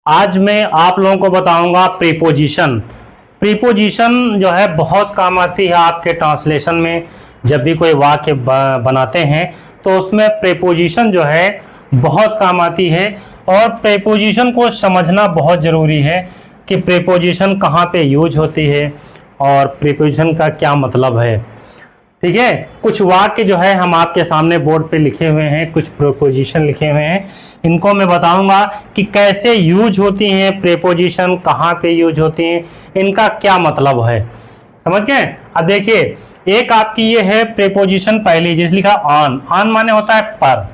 आज मैं आप लोगों को बताऊंगा प्रीपोजिशन। प्रीपोजिशन जो है बहुत काम आती है आपके ट्रांसलेशन में। जब भी कोई वाक्य बनाते हैं तो उसमें प्रीपोजिशन जो है बहुत काम आती है, और प्रीपोजिशन को समझना बहुत ज़रूरी है कि प्रीपोजिशन कहाँ पे यूज होती है और प्रीपोजिशन का क्या मतलब है। ठीक है, कुछ वाक्य जो है हम आपके सामने बोर्ड पे लिखे हुए हैं, कुछ प्रीपोजिशन लिखे हुए हैं। इनको मैं बताऊंगा कि कैसे यूज होती हैं प्रीपोजिशन, कहाँ पे यूज होती हैं, इनका क्या मतलब है। समझ गए। अब देखिए, एक आपकी ये है प्रीपोजिशन पहली, जिस लिखा ऑन। ऑन माने होता है पर।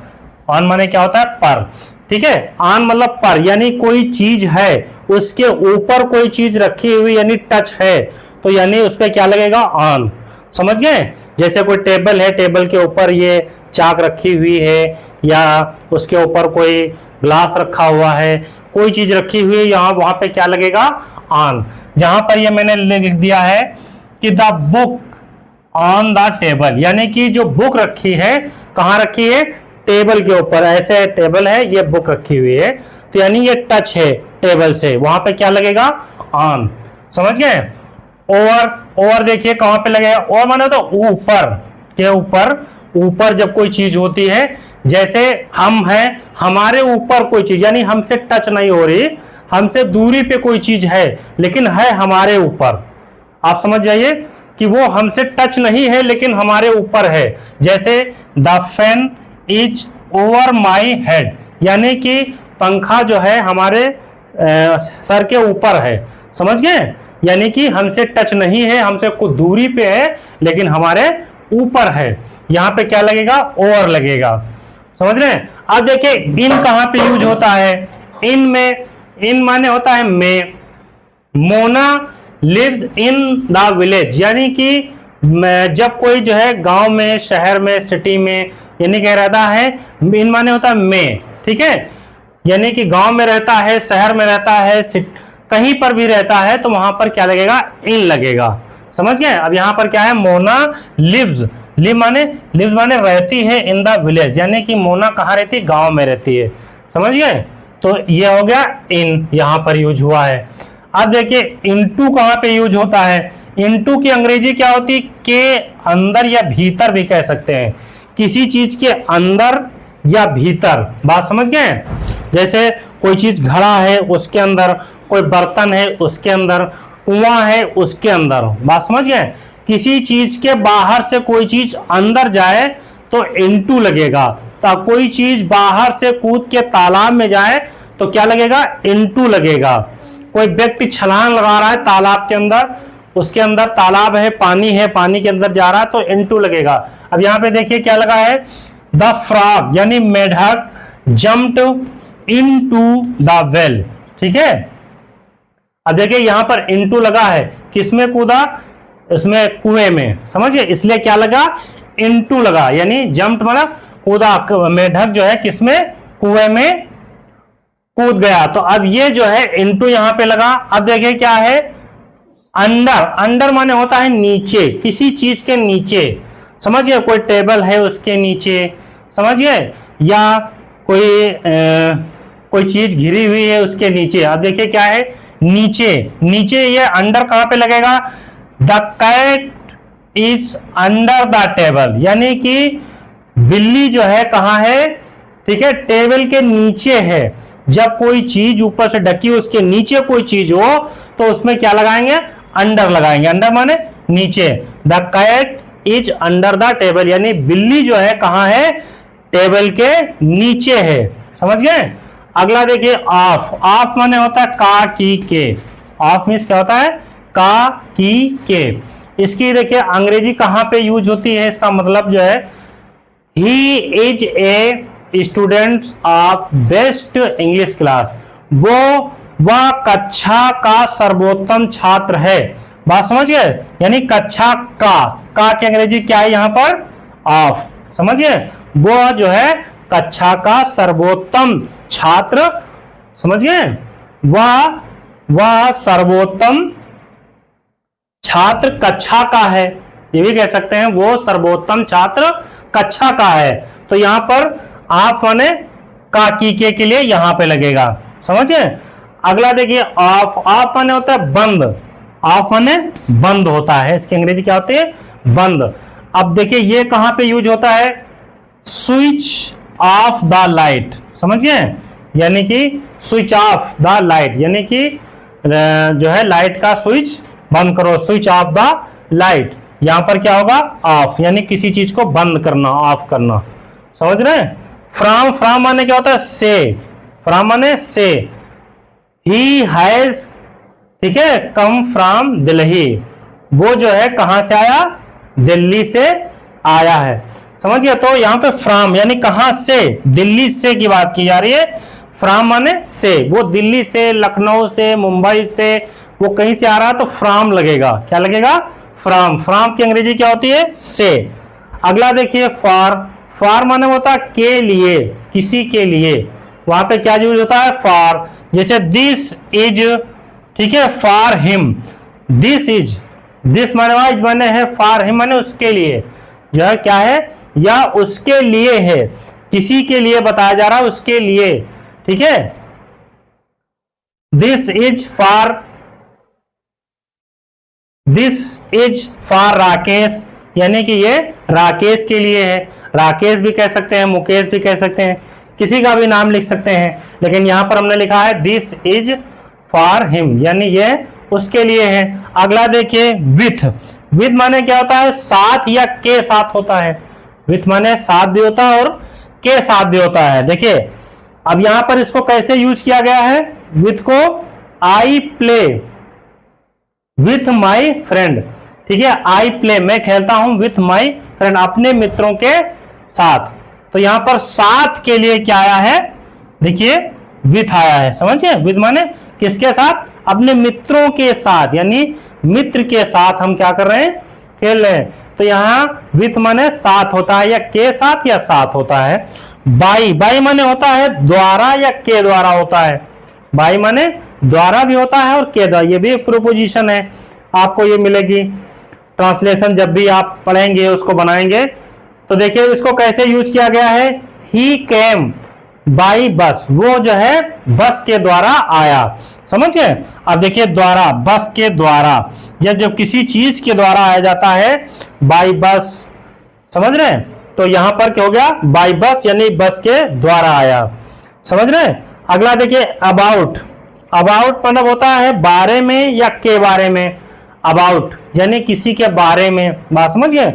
ऑन माने क्या होता है? पर। ठीक है, ऑन मतलब पर, यानी कोई चीज है उसके ऊपर कोई चीज रखी हुई, यानी टच है, तो यानी उस पर क्या लगेगा? ऑन। समझ गए। जैसे कोई टेबल है, टेबल के ऊपर ये चाक रखी हुई है, या उसके ऊपर कोई ग्लास रखा हुआ है, कोई चीज रखी हुई है, यहाँ वहां पे क्या लगेगा? ऑन। जहां पर ये मैंने लिख दिया है कि the book on the table, यानी कि जो बुक रखी है कहाँ रखी है? टेबल के ऊपर। ऐसे टेबल है, ये बुक रखी हुई है, तो यानी ये टच है टेबल से, वहां पे क्या लगेगा? ऑन। समझ गए। ओवर। ओवर देखिए कहां पे लगेगा? ओवर माने तो ऊपर के ऊपर। ऊपर जब कोई चीज होती है, जैसे हम हैं, हमारे ऊपर कोई चीज, यानी हमसे टच नहीं हो रही, हमसे दूरी पे कोई चीज है लेकिन है हमारे ऊपर। आप समझ जाइए कि वो हमसे टच नहीं है लेकिन हमारे ऊपर है। जैसे the fan is over my head, यानी कि पंखा जो है हमारे सर के ऊपर है। समझ गए। यानी कि हमसे टच नहीं है, हमसे कुछ दूरी पे है लेकिन हमारे ऊपर है। यहाँ पे क्या लगेगा? ओवर लगेगा। समझ रहे हैं। अब देखिए, इन कहाँ पे यूज होता है? इन में, इन माने होता है में। Mona lives in the village, यानी कि जब कोई जो है गांव में, शहर में, सिटी में, यानी क्या रहता है? इन माने होता है में। ठीक है, यानी कि गांव में रहता है, शहर में रहता है, कहीं पर भी रहता है, तो वहां पर क्या लगेगा? इन लगेगा। समझ गए। अब यहाँ पर क्या है? मोना लिव्स। लिव माने, लिव्स माने रहती है इन द विलेज, यानी कि मोना कहाँ रहती है? गांव में रहती है। समझ गए। तो ये हो गया इन, यहाँ पर यूज हुआ है। अब देखिए, इनटू कहाँ पे यूज होता है? इनटू की अंग्रेजी क्या होती है? के अंदर या भीतर भी कह सकते हैं। किसी चीज के अंदर या भीतर। बात समझ गए। जैसे कोई चीज घड़ा है उसके अंदर, कोई बर्तन है उसके अंदर, कुआं है उसके अंदर। बात समझ गए। किसी चीज के बाहर से कोई चीज अंदर जाए तो इनटू लगेगा। तो कोई चीज बाहर से कूद के तालाब में जाए तो क्या लगेगा? इनटू लगेगा। कोई व्यक्ति छलांग लगा रहा है तालाब के अंदर, उसके अंदर तालाब है, पानी के अंदर जा रहा है, तो इनटू लगेगा। अब यहाँ पे देखिए क्या लगा है? द फ्रॉग, यानी मेढक जम्प्ड इनटू द वेल। ठीक है। अब देखिए यहाँ पर इनटू लगा है, किसमें कूदा? इसमें कुएं में। समझिए, इसलिए क्या लगा? इनटू लगा, यानी जम्प्ड मतलब कूदा। मेढक जो है किसमें? कुएं में कूद गया। तो अब ये जो है इनटू यहाँ पे लगा। अब देखिए क्या है? अंडर। अंडर माने होता है नीचे, किसी चीज के नीचे। समझिए, कोई टेबल है उसके नीचे, समझिए, या कोई चीज घिरी हुई है उसके नीचे। अब देखिए क्या है? नीचे। नीचे, ये अंडर कहां पे लगेगा? The cat is under the table, यानी कि बिल्ली जो है कहां है? ठीक है, टेबल के नीचे है। जब कोई चीज ऊपर से ढकी हो, उसके नीचे कोई चीज हो, तो उसमें क्या लगाएंगे? अंडर लगाएंगे। अंडर माने नीचे। The cat is under the table, यानी बिल्ली जो है कहां है? टेबल के नीचे है। समझ गए। अगला देखिए, ऑफ। ऑफ माने होता है का, की, के। ऑफ मीन्स क्या होता है? का, की, के। इसकी देखिए अंग्रेजी कहां पे यूज होती है? इसका मतलब जो है, he is a student of best English class, वह कक्षा का सर्वोत्तम छात्र है। बात समझिए, यानी कक्षा का की अंग्रेजी क्या है यहाँ पर? ऑफ। समझिए, वो जो है कक्षा का सर्वोत्तम छात्र। समझिए, वह सर्वोत्तम छात्र कक्षा का है। ये भी कह सकते हैं वो सर्वोत्तम छात्र कक्षा का है। तो यहाँ पर आप माने का, की, के लिए यहाँ पे लगेगा। समझिए। अगला देखिए ऑफ, ऑफ माने होता है बंद, ऑफ माने बंद होता है, इसकी अंग्रेजी क्या होती है, बंद। अब देखिए ये कहां पे यूज होता है, स्विच ऑफ द लाइट, समझिए, यानी कि स्विच ऑफ द लाइट, यानी कि जो है लाइट का स्विच बंद करो, स्विच ऑफ द लाइट। यहां पर क्या होगा, ऑफ, यानी किसी चीज को बंद करना, ऑफ करना, समझ रहे हैं। फ्रॉम, फ्रॉम माने क्या होता है, से, फ्रॉम माने से। ही हैज, ठीक है, कम फ्रॉम दिल्ली, वो जो है कहां से आया, दिल्ली से आया है, समझिए। तो यहां पे फ्रॉम यानी कहां से, दिल्ली से की बात की जा रही है, फ्रॉम माने से, वो दिल्ली से, लखनऊ से, मुंबई से, वो कहीं से आ रहा है तो फ्रॉम लगेगा, क्या लगेगा, फ्रॉम। फ्रॉम की अंग्रेजी क्या होती है, से। अगला देखिए फॉर, फॉर माने होता है के लिए, किसी के लिए, वहां पे क्या यूज होता है, फॉर। जैसे दिस इज, ठीक है, for him, this is, this माने है, फॉर हिम माने उसके लिए, जो है क्या है, या उसके लिए है, किसी के लिए बताया जा रहा है, उसके लिए, ठीक है। This is for, this is for Rakesh, यानी कि ये राकेश के लिए है, राकेश भी कह सकते हैं, मुकेश भी कह सकते हैं, किसी का भी नाम लिख सकते हैं, लेकिन यहां पर हमने लिखा है दिस इज फॉर हिम, यानी ये उसके लिए है। अगला देखिए विथ, विथ माने क्या होता है, साथ या के साथ होता है, विथ माने साथ भी होता है और के साथ भी होता है। देखिए अब यहां पर इसको कैसे यूज किया गया है, विथ को, I play with my friend, ठीक है, आई प्ले, मैं खेलता हूं विथ माई फ्रेंड, अपने मित्रों के साथ। तो यहां पर साथ के लिए क्या आया है, देखिए विथ आया है, समझिए। विथ माने किसके साथ, अपने मित्रों के साथ, यानी मित्र के साथ हम क्या कर रहे हैं, खेल रहे हैं। तो यहां विथ माने साथ होता है, या के साथ या साथ होता है। बाई, बाई माने होता है द्वारा या के द्वारा होता है, बाई माने द्वारा भी होता है और के द्वारा, ये भी एक प्रोपोजिशन है, आपको ये मिलेगी ट्रांसलेशन जब भी आप पढ़ेंगे उसको बनाएंगे। तो देखिए इसको कैसे यूज किया गया है, ही केम बाई बस, वो जो है बस के द्वारा आया, समझिए। अब देखिए द्वारा, बस के द्वारा, जब किसी चीज के द्वारा आया जाता है, बाई बस, समझ रहे हैं। तो यहां पर क्या हो गया, बाई बस, यानी बस के द्वारा आया, समझ रहे हैं। अगला देखिए अबाउट, अबाउट मतलब होता है बारे में या के बारे में, अबाउट यानी किसी के बारे में, बात समझिए।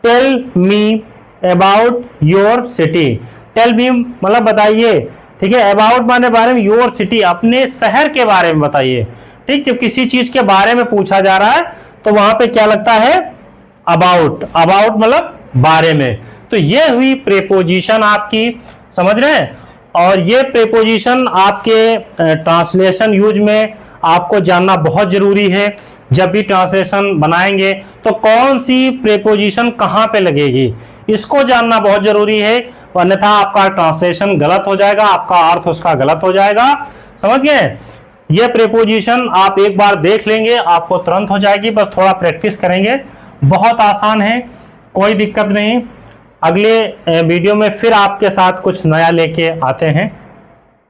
Tell me about your city, tell me मतलब बताइए, ठीक है, अबाउट माने बारे में, योर सिटी अपने शहर के बारे में बताइए, ठीक। जब किसी चीज के बारे में पूछा जा रहा है तो वहां पे क्या लगता है, अबाउट, अबाउट मतलब बारे में। तो ये हुई प्रेपोजिशन आपकी, समझ रहे हैं। और ये प्रेपोजिशन आपके ट्रांसलेशन यूज में आपको जानना बहुत जरूरी है। जब भी ट्रांसलेशन बनाएंगे तो कौन सी प्रेपोजिशन कहां पे लगेगी, इसको जानना बहुत जरूरी है, अन्यथा आपका ट्रांसलेशन गलत हो जाएगा, आपका अर्थ उसका गलत हो जाएगा, समझ गए। ये प्रेपोजिशन आप एक बार देख लेंगे आपको तुरंत हो जाएगी, बस थोड़ा प्रैक्टिस करेंगे, बहुत आसान है, कोई दिक्कत नहीं। अगले वीडियो में फिर आपके साथ कुछ नया लेके आते हैं।